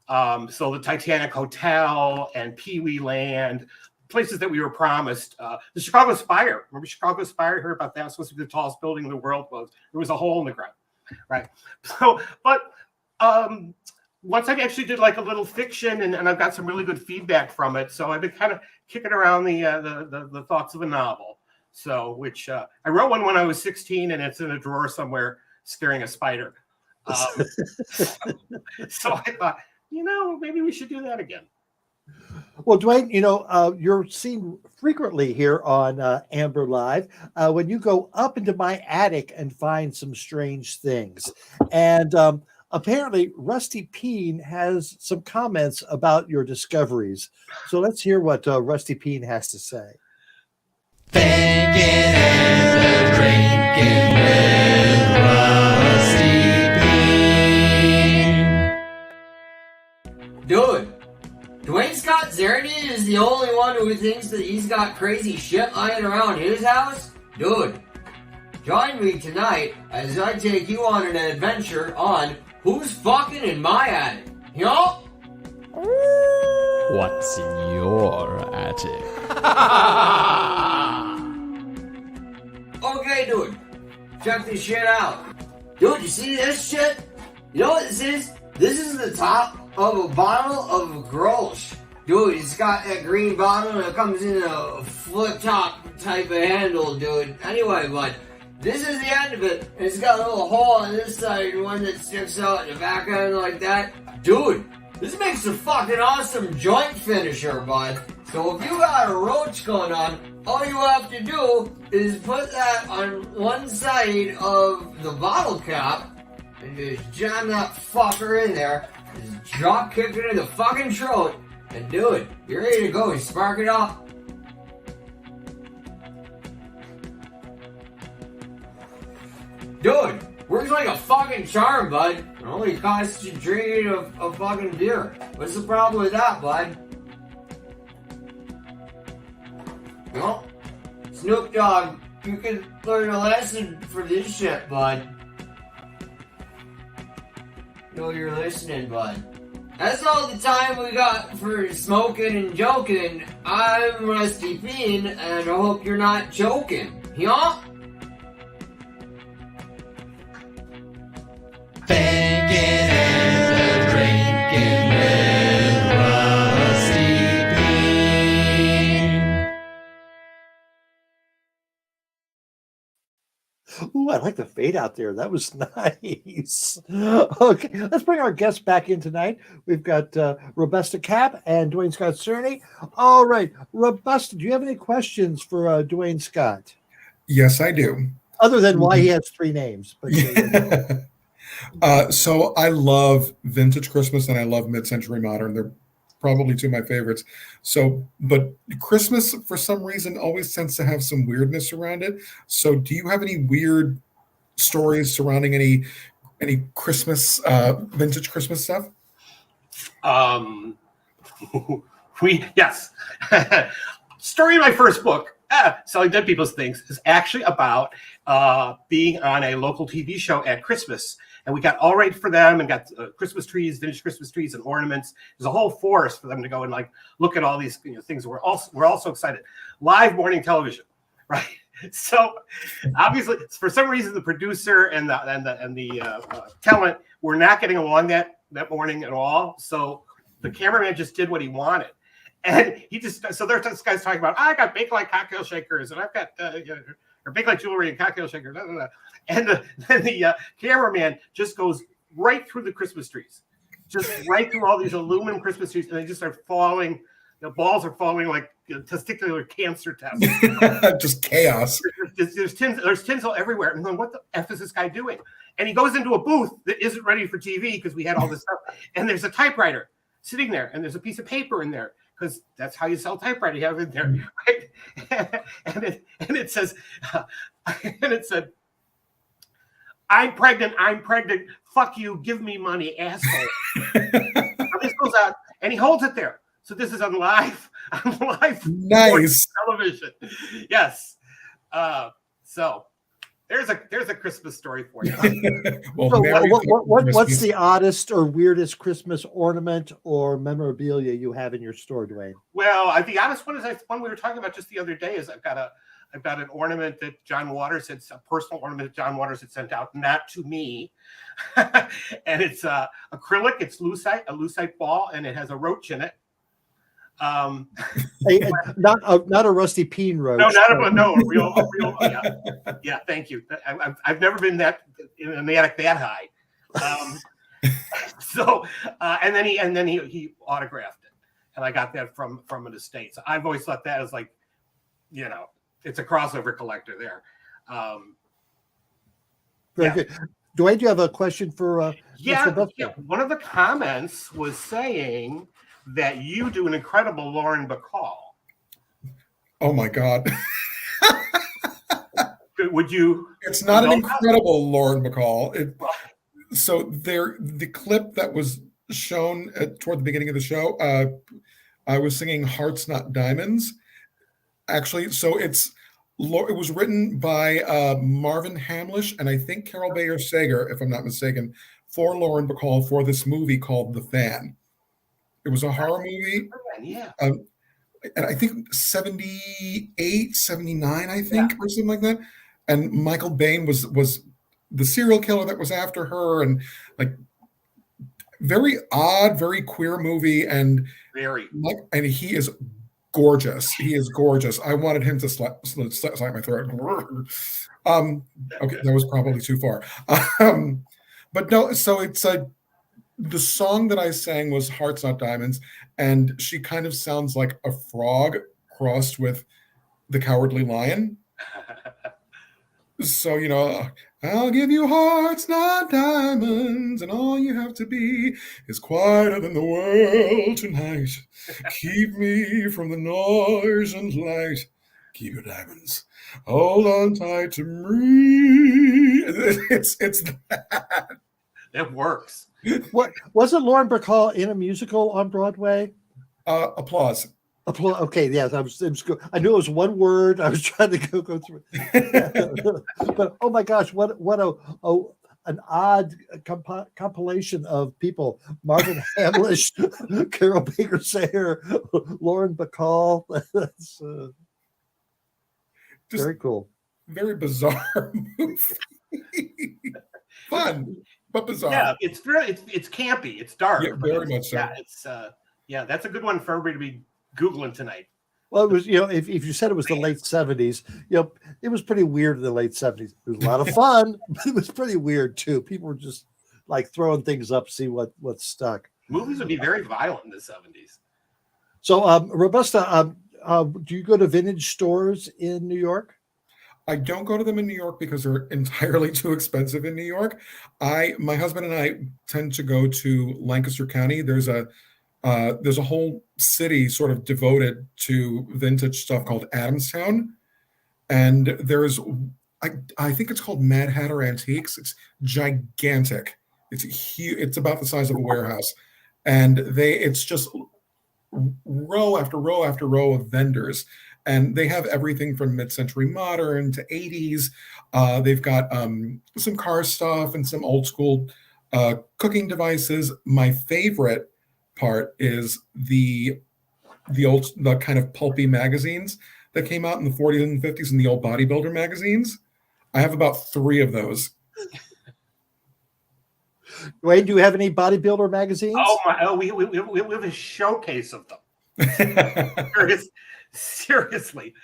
So the Titanic Hotel and Pee Wee Land, places that we were promised. The Chicago Spire. Remember Chicago Spire? Heard about that? It was supposed to be the tallest building in the world. There was a hole in the ground. Right. So, but once I actually did like a little fiction, and I've got some really good feedback from it. So I've been kind of kicking around the thoughts of a novel. So, which I wrote one when I was 16, and it's in a drawer somewhere scaring a spider. So I thought, maybe we should do that again. Well, Duane, you're seen frequently here on Amber Live when you go up into my attic and find some strange things. And apparently, Rusty Peen has some comments about your discoveries. So let's hear what Rusty Peen has to say. Thinking and drinking with Rusty Peen. Dude, Duane Scott Cerny is the only one who thinks that he's got crazy shit lying around his house? Dude, join me tonight as I take you on an adventure on Who's Fucking in My Attic. You know? What's in your attic? Okay, dude. Check this shit out. Dude, you see this shit? You know what this is? This is the top of a bottle of Grolsch. Dude, it's got that green bottle and it comes in a flip top type of handle, dude. Anyway, bud, this is the end of it. And it's got a little hole on this side and one that sticks out in the back end like that. Dude, this makes a fucking awesome joint finisher, bud. So if you got a roach going on, all you have to do is put that on one side of the bottle cap and just jam that fucker in there. Just drop kick it in the fucking throat and do it. You're ready to go. Spark it up. Dude, works like a fucking charm, bud. It only costs you drinking a fucking beer. What's the problem with that, bud? Well, Snoop Dogg, you can learn a lesson from this shit, bud. Know you're listening, bud. That's all the time we got for smoking and joking. I'm Rusty Bean, and I hope you're not joking. Yeah? Thinking and drinking with Rusty Bean. Ooh, I like the fade out there. That was nice. Okay, let's bring our guests back in tonight. We've got Robusta Capp and Duane Scott Cerny. All right, Robusta, do you have any questions for Duane Scott? Yes, I do. Other than why he has three names. But So I love vintage Christmas and I love mid-century modern. They're probably two of my favorites. So, but Christmas for some reason always tends to have some weirdness around it. So do you have any weird stories surrounding any Christmas, vintage Christmas stuff? Yes. Story of my first book, Selling Dead People's Things, is actually about being on a local TV show at Christmas. And we got all right for them and got Christmas trees, vintage Christmas trees and ornaments. There's a whole forest for them to go and like look at all these things. We're all so excited. Live morning television, right? So obviously, for some reason, the producer and the talent were not getting along that morning at all. So the cameraman just did what he wanted. And he just, so there's this guy's talking about, I got Bakelite cocktail shakers and I've got, or Bakelite jewelry and cocktail shakers. Blah, blah, blah. And then the cameraman just goes right through the Christmas trees, just right through all these aluminum Christmas trees. And they just start falling. The balls are falling like testicular cancer tests. Just chaos. There's tinsel everywhere. And I'm going, what the F is this guy doing? And he goes into a booth that isn't ready for TV because we had all this stuff. And there's a typewriter sitting there. And there's a piece of paper in there. Because that's how you sell typewriter. You have it there, right? and it says, and it said, I'm pregnant. Fuck you. Give me money, asshole. This goes out, and he holds it there. So this is on live nice television. Yes. So there's a Christmas story for you. Well, so Merry what's the oddest or weirdest Christmas ornament or memorabilia you have in your store, Duane? Well, the honest one is one we were talking about just the other day. Is I've got an ornament that John Waters had, a personal ornament that John Waters had sent out, not to me, and it's acrylic. It's a lucite ball, and it has a roach in it. Not a rusty peen roach. No, a real. Yeah. Thank you. I've never been that in the attic that high. So and then he autographed it, and I got that from an estate. So I've always thought that is like, it's a crossover collector there. Very good. Duane, do you have a question for? Yeah. One of the comments was saying that you do an incredible Lauren Bacall. Oh my God. Would you? It's not an incredible Lauren Bacall. So the clip that was shown toward the beginning of the show, I was singing Hearts Not Diamonds, Actually, so it was written by Marvin Hamlish and I think Carol Bayer Sager, if I'm not mistaken, for Lauren Bacall for this movie called The Fan. It was a horror movie. Yeah. And I think 78, 79, I think, or something like that. And Michael Bain was the serial killer that was after her, and like very odd, very queer movie, and Very. and he is gorgeous. He is gorgeous. I wanted him to slap my throat. Okay, that was probably too far. But no, so it's the song that I sang was Hearts Not Diamonds, and she kind of sounds like a frog crossed with the Cowardly Lion. So, I'll give you hearts, not diamonds, and all you have to be is quieter than the world tonight. Keep me from the noise and light. Keep your diamonds. Hold on tight to me. It's that. It works. What wasn't Lauren Bacall in a musical on Broadway? Applause. Okay, yes, I knew it was one word. I was trying to go through it. But oh my gosh, what an odd compilation of people: Marvin Hamlish, Carol Baker Sager, Lauren Bacall. That's very cool. Very bizarre movie. Fun, but bizarre. Yeah, it's campy. It's dark. Yeah, very much so. Yeah, it's that's a good one for everybody to be Googling tonight. Well, it was, if you said it was the late 70s, it was pretty weird in the late 70s. It was a lot of fun, but it was pretty weird too. People were just like throwing things up, see what stuck. Movies would be very violent in the 70s. So, Robusta, do you go to vintage stores in New York? I don't go to them in New York because they're entirely too expensive in New York. My husband and I tend to go to Lancaster County. There's a whole city sort of devoted to vintage stuff called Adamstown. And there's, I think it's called Mad Hatter Antiques. It's gigantic. It's huge. It's about the size of a warehouse. And it's just row after row after row of vendors. And they have everything from mid-century modern to 80s. They've got some car stuff and some old school cooking devices. My favorite part is the kind of pulpy magazines that came out in the 40s and 50s, and the old bodybuilder magazines. I have about 3 of those. Wayne, do you have any bodybuilder magazines? We have a showcase of them. Seriously.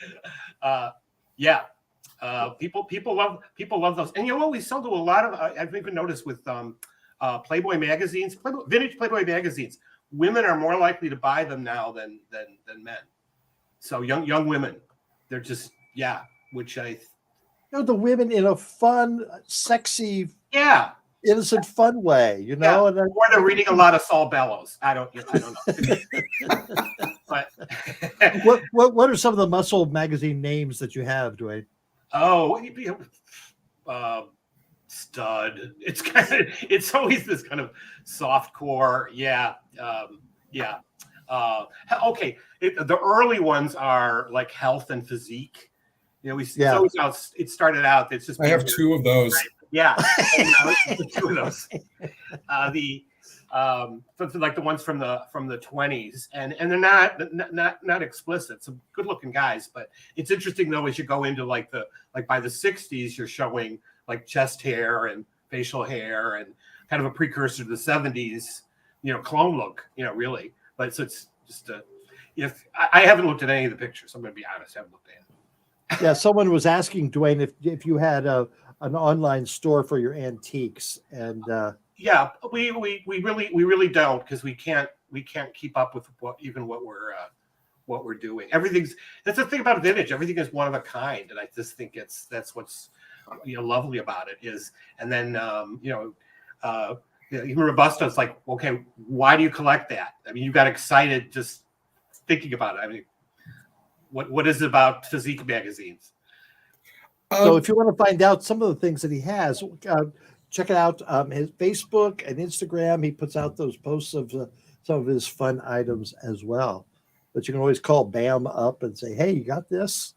People love those. And you know what? We sell to a lot of, I've even noticed with Playboy magazines, vintage Playboy magazines, women are more likely to buy them now than men. So young women, they're just, which the women in a fun, sexy, innocent, fun way, or they're reading a lot of Saul Bellows. I don't know. But what are some of the muscle magazine names that you have, Duane? Stud. It's always this kind of soft core. Okay. The early ones are like health and physique. It started out. It's just I have 2 of those. Right? Yeah, it's 2 of those. Like the ones from the 20s, and they're not explicit. Some good looking guys, but it's interesting though as you go into like by the 60s, you're showing like chest hair and facial hair and kind of a precursor to the 70s, clone look, really. But so it's just if I haven't looked at any of the pictures, I'm going to be honest, I haven't looked at it. Yeah, someone was asking Duane if you had an online store for your antiques, and we really don't, because we can't keep up with what we're doing. That's the thing about vintage. Everything is one of a kind, and I just think that's what's lovely about it is. And then even Robusta, it's like, okay, why do you collect that? I mean, you got excited just thinking about it. I mean, what is it about physique magazines? So if you want to find out some of the things that he has, check it out. His Facebook and Instagram. He puts out those posts of some of his fun items as well. but you can always call Bam up and say, hey, you got this?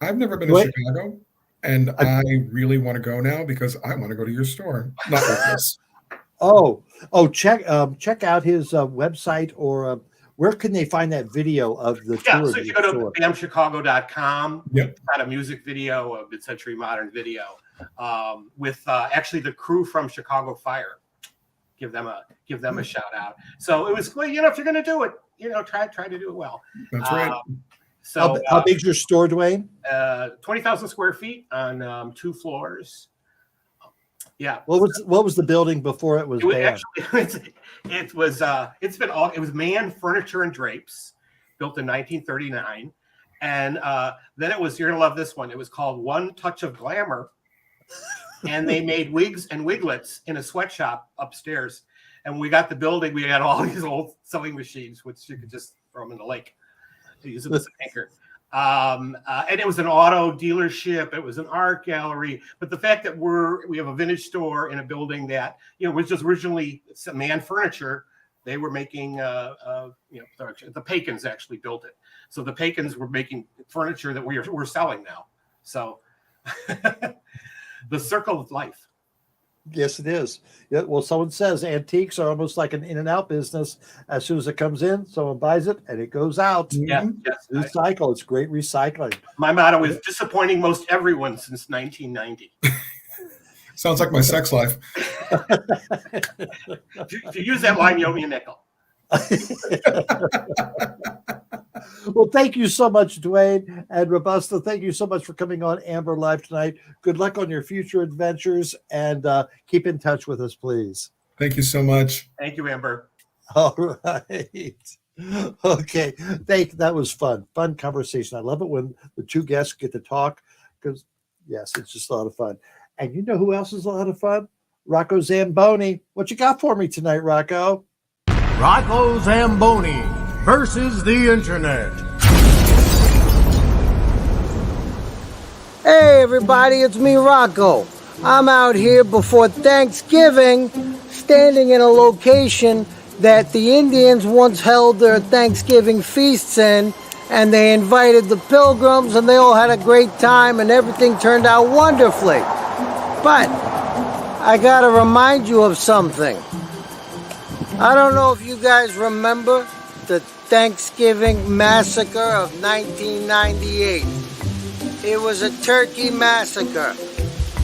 I've never been to Chicago, and I really want to go now because I want to go to your store. Not with this. Check out his website, or where can they find that video of the Yeah, tour? so if you go to bamchicago.com, Yep. we've got a music video, a mid-century modern video, with actually the crew from Chicago Fire. Give them a shout out. So it was, well, you know, if you're going to do it, you know, try to do it well. That's right. So how big's your store, Duane? 20,000 square feet on 2 floors. Yeah. What was the building before it was banned? It was Man Furniture and Drapes, built in 1939, and then it was, you're gonna love this one. It was called One Touch of Glamour, and they made wigs and wiglets in a sweatshop upstairs. And we got the building. We had all these old sewing machines, which you could just throw them in the lake to use them as an anchor. And it was an auto dealership. It was an art gallery. But the fact that we have a vintage store in a building that, you know, was just originally Man Furniture. They were making, the Pacons actually built it. So the Pacons were making furniture that we're selling now. So the circle of life. Yes, it is. Yeah, well, someone says antiques are almost like an in and out business. As soon as it comes in, someone buys it and it goes out. Yeah, yes. Recycle. It's great recycling. My motto is disappointing most everyone since 1990. Sounds like my sex life. If you use that line, you owe me a nickel. Well, thank you so much, Duane and Robusta. Thank you so much for coming on Amber Live tonight. Good luck on your future adventures, and keep in touch with us, please. Thank you so much. Thank you, Amber. All right. Okay. That was fun. Fun conversation. I love it when the two guests get to talk because, yes, it's just a lot of fun. And you know who else is a lot of fun? Rocco Zamboni. What you got for me tonight, Rocco? Rocco Zamboni versus the internet. Hey everybody, it's me, Rocco. I'm out here before Thanksgiving, standing in a location that the Indians once held their Thanksgiving feasts in, and they invited the pilgrims and they all had a great time and everything turned out wonderfully. But I gotta remind you of something. I don't know if you guys remember the Thanksgiving massacre of 1998. It was a turkey massacre.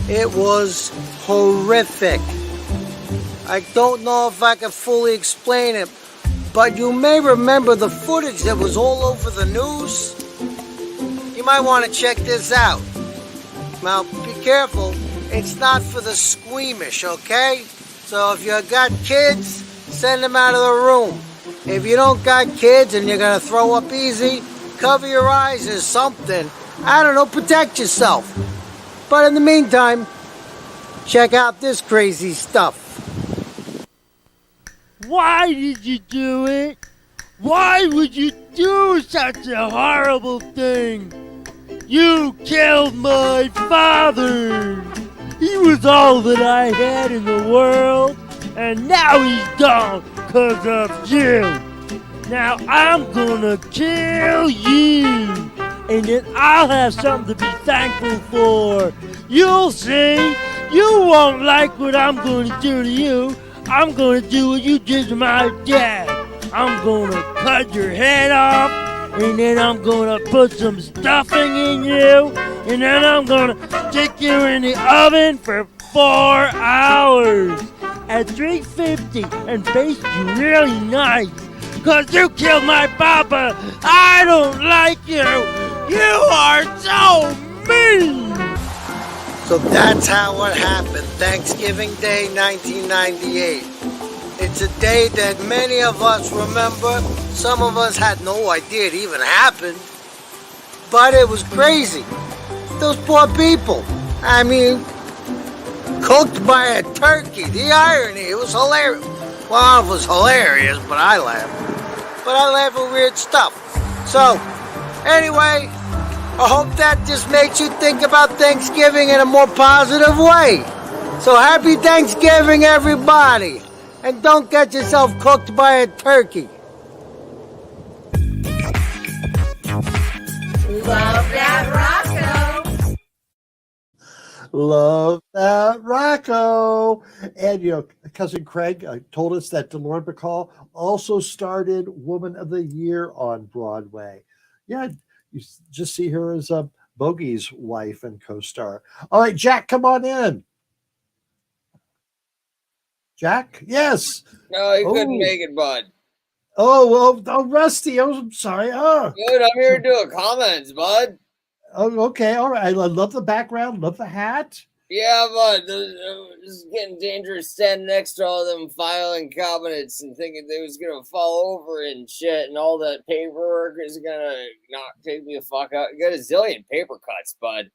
It was horrific. I don't know if I can fully explain it, but you may remember the footage that was all over the news. You might want to check this out. Now, be careful. It's not for the squeamish, okay? So if you got kids, send them out of the room. If you don't got kids and you're going to throw up easy, cover your eyes or something. I don't know, protect yourself. But in the meantime, check out this crazy stuff. Why did you do it? Why would you do such a horrible thing? You killed my father. He was all that I had in the world, and now he's gone because of you. Now I'm gonna kill you, and then I'll have something to be thankful for. You'll see. You won't like what I'm gonna do to you. I'm gonna do what you did to my dad. I'm gonna cut your head off, and then I'm gonna put some stuffing in you, and then I'm gonna stick you in the oven for 4 hours at 350 and baste you really nice. Cause you killed my papa. I don't like you. You are so mean. So that's how it happened, Thanksgiving Day 1998. It's a day that many of us remember. Some of us had no idea it even happened. But it was crazy. Those poor people. I mean, cooked by a turkey. The irony, it was hilarious. Well, it was hilarious, but I laughed. But I laugh at weird stuff. So, anyway, I hope that just makes you think about Thanksgiving in a more positive way. So happy Thanksgiving, everybody. And don't get yourself cooked by a turkey. Love that Rocco. Love that Rocco. And, Cousin Craig told us that Delorme Bacall also started Woman of the Year on Broadway. Yeah, you just see her as Bogey's wife and co-star. All right, Jack, come on in. Jack? Yes. No, he couldn't make it, bud. Oh, Rusty. I'm sorry. Oh. Dude, I'm here to do comments, bud. Oh, okay. All right. I love the background. Love the hat. Yeah, bud. This is getting dangerous standing next to all them filing cabinets and thinking they was going to fall over and shit, and all that paperwork is going to not take me the fuck out. You got a zillion paper cuts, bud.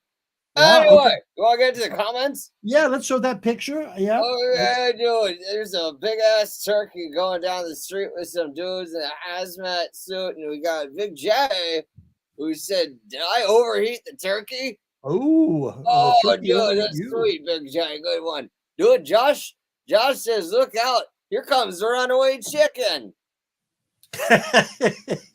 Yeah, anyway, okay. you want to get to the comments? Yeah, let's show that picture. Yeah. Oh, yeah, dude. There's a big-ass turkey going down the street with some dudes in a hazmat suit, and we got Big J, who said, did I overheat the turkey? Oh, dude, that's sweet, Big J. Good one. Dude, Josh says, look out. Here comes the runaway chicken.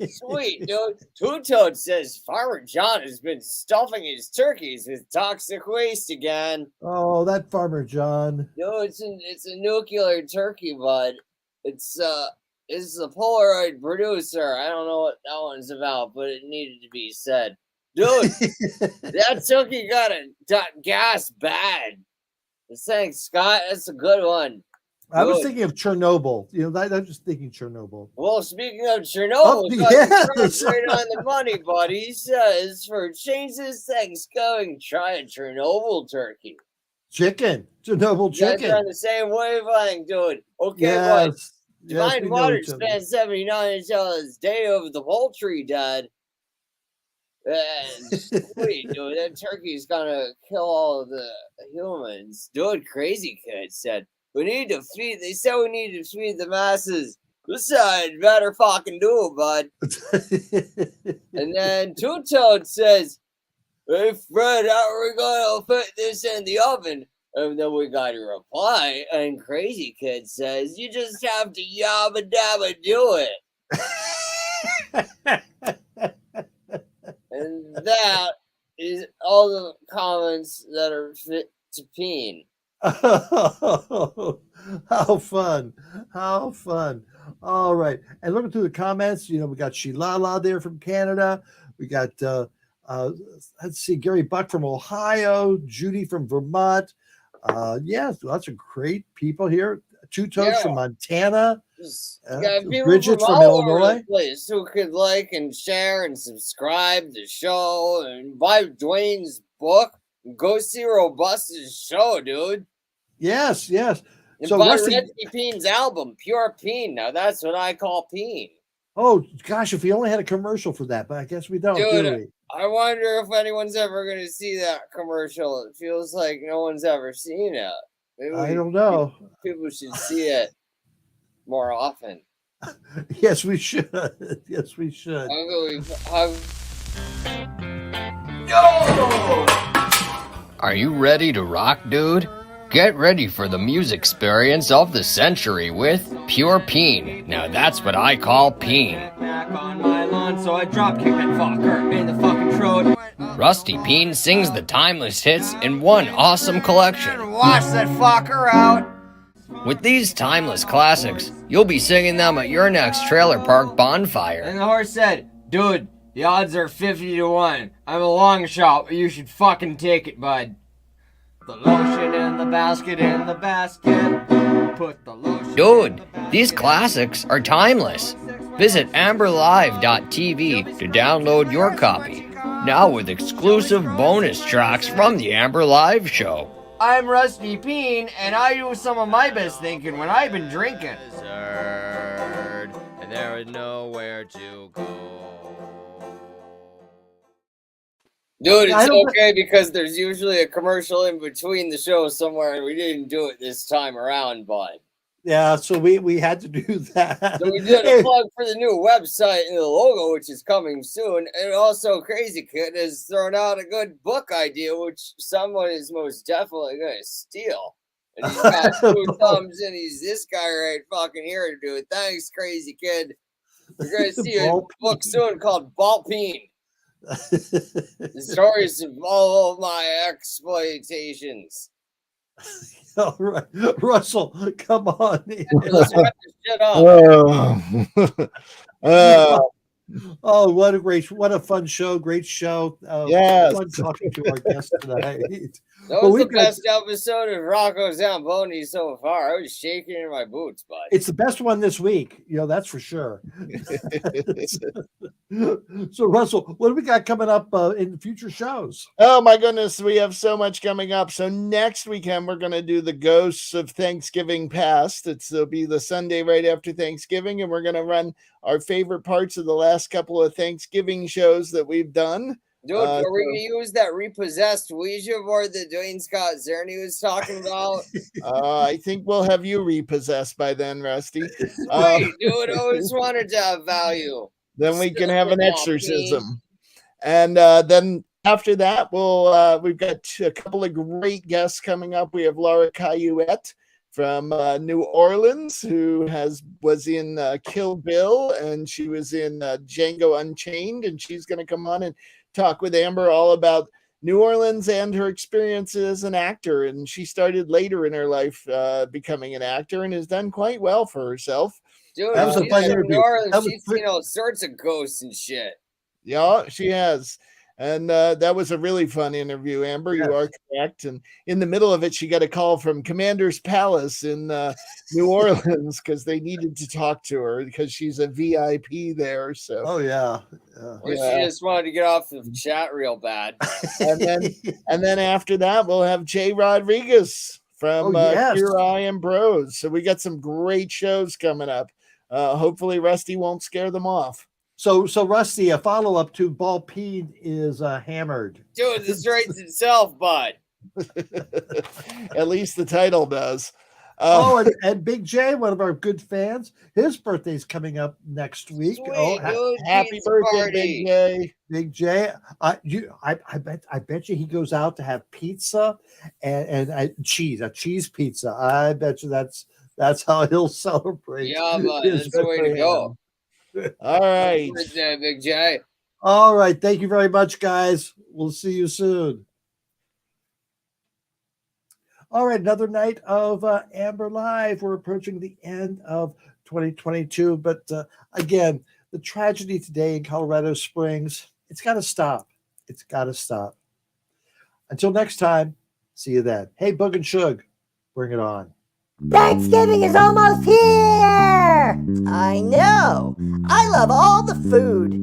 Sweet, dude. Two-Toed says Farmer John has been stuffing his turkeys with toxic waste again. Oh, that Farmer John. No, it's a nuclear turkey, bud. It's a Polaroid producer. I don't know what that one's about, but it needed to be said. Dude, that turkey got gas bad. Thanks, Scott. That's a good one. I was thinking of Chernobyl. I'm just thinking Chernobyl. Well, speaking of Chernobyl, yes. Right on the money, buddy. He says, for a change this Thanksgiving, try a Chernobyl turkey. Chernobyl chicken. That's on the same wavelength, dude. Okay, yes. bud. Divine Water spent 79 until his day of the poultry dead. Sweet, dude. That turkey's gonna kill all of the humans. Dude, Crazy Kid said, they said we need to feed the masses. This side better fucking do it, bud. And then Two-Toed says, hey, Fred, how are we going to fit this in the oven? And then we got a reply, and Crazy Kid says, you just have to yabba dabba do it. And that is all the comments that are fit to peen. Oh, how fun. All right. And looking through the comments, we got Shilala there from Canada. We got, let's see, Gary Buck from Ohio, Judy from Vermont. Lots of great people here. Two-Toes from Montana. Bridget from Illinois. Place who could like and share and subscribe to the show and buy Duane's book. Go see Robusta's show, dude. Yes. And So buy Rusty, Reggie Peen's album, Pure Peen. Now that's what I call peen. oh gosh, if we only had a commercial for that, but I guess we don't, Dude, do we? I wonder if anyone's ever going to see that commercial. It feels like no one's ever seen it. Maybe I don't know. People should see it more often. Yes, we should. Yes, we should. Are you ready to rock, dude? Get ready for the music experience of the century with Pure Peen. Now that's what I call peen. Back on my lawn, so I drop kick that fucker in the fucking throat. Rusty Peen sings the timeless hits in one awesome collection. Wash that fucker out. With these timeless classics, you'll be singing them at your next trailer park bonfire. And the horse said, dude, the odds are 50-1. I'm a long shot, but you should fucking take it, bud. The lotion in the basket, put the lotion. Dude, these classics are timeless. Visit amberlive.tv to download your copy. Now with exclusive bonus tracks from the Amber Live show. I'm Rusty Peen, and I do some of my best thinking when I've been drinking. And there is nowhere to go. Dude, it's okay because there's usually a commercial in between the show somewhere, and we didn't do it this time around, bud. Yeah, so we had to do that. So we did a plug for the new website and the logo, which is coming soon. And also, Crazy Kid has thrown out a good book idea, which someone is most definitely going to steal. And he's got two thumbs, and he's this guy right fucking here to do it. Thanks, Crazy Kid. You're going to see a book soon called Ball Peen. The stories of all of my exploitations. All right, Russell, come on. Let's wrap this shit up. Oh, what a fun show! Great show. Yes. Fun talking to our guest tonight. That Well, was the we've got- best episode of Rocco Zamboni so far. I was shaking in my boots, bud. It's the best one this week. That's for sure. So, Russell, what do we got coming up in future shows? Oh my goodness, we have so much coming up. So next weekend we're going to do the Ghosts of Thanksgiving Past. It'll be the Sunday right after Thanksgiving, and we're going to run our favorite parts of the last couple of Thanksgiving shows that we've done. Dude, are we gonna use that repossessed Ouija board that Duane Scott Cerny was talking about? I think we'll have you repossessed by then, Rusty. Wait, dude, I always wanted to have value. Then we can Still have an walking. exorcism, and then after that, we've got a couple of great guests coming up. We have Laura Cayuette from New Orleans, who was in Kill Bill, and she was in Django Unchained, and she's going to come on and talk with Amber all about New Orleans and her experience as an actor. And she started later in her life becoming an actor and has done quite well for herself. Dude, That was a fun interview. New Orleans, That was she's seen all sorts of ghosts and shit. Yeah, she has. And that was a really fun interview, Amber. You are correct. And in the middle of it, she got a call from Commander's Palace in New Orleans because they needed to talk to her because she's a VIP there. So, oh yeah, Or she just wanted to get off the chat real bad. and then after that, we'll have Jay Rodriguez from Here I Am Bros. So we got some great shows coming up. Hopefully, Rusty won't scare them off. So Rusty, a follow-up to Bald Pete is Hammered. Dude, this writes itself, bud. At least the title does. And Big J, one of our good fans, his birthday's coming up next week. Dude, happy birthday, Big J! Big J, I bet you he goes out to have pizza and cheese, a cheese pizza. I bet you that's how he'll celebrate. Yeah, man, that's the way to go. All right. Happy birthday, Big J. All right. Thank you very much, guys. We'll see you soon. All right. Another night of Amber Live. We're approaching the end of 2022. But again, the tragedy today in Colorado Springs, it's got to stop. It's got to stop. Until next time, see you then. Hey, Bug and Shug, bring it on. Thanksgiving is almost here! I know. I love all the food.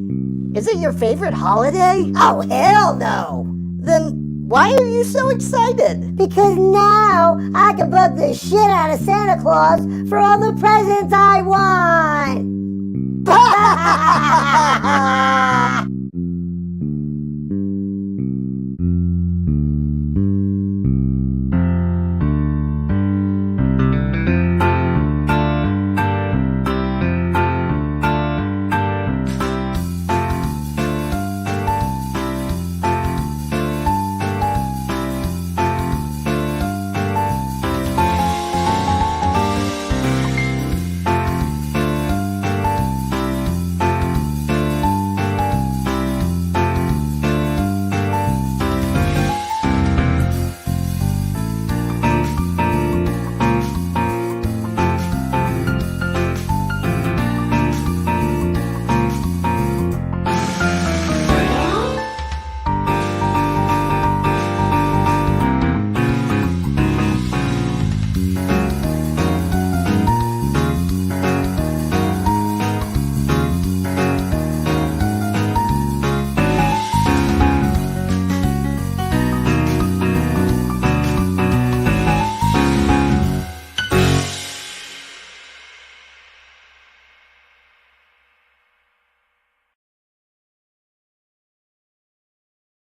Is it your favorite holiday? Oh, hell no! Then why are you so excited? Because now I can bug the shit out of Santa Claus for all the presents I want!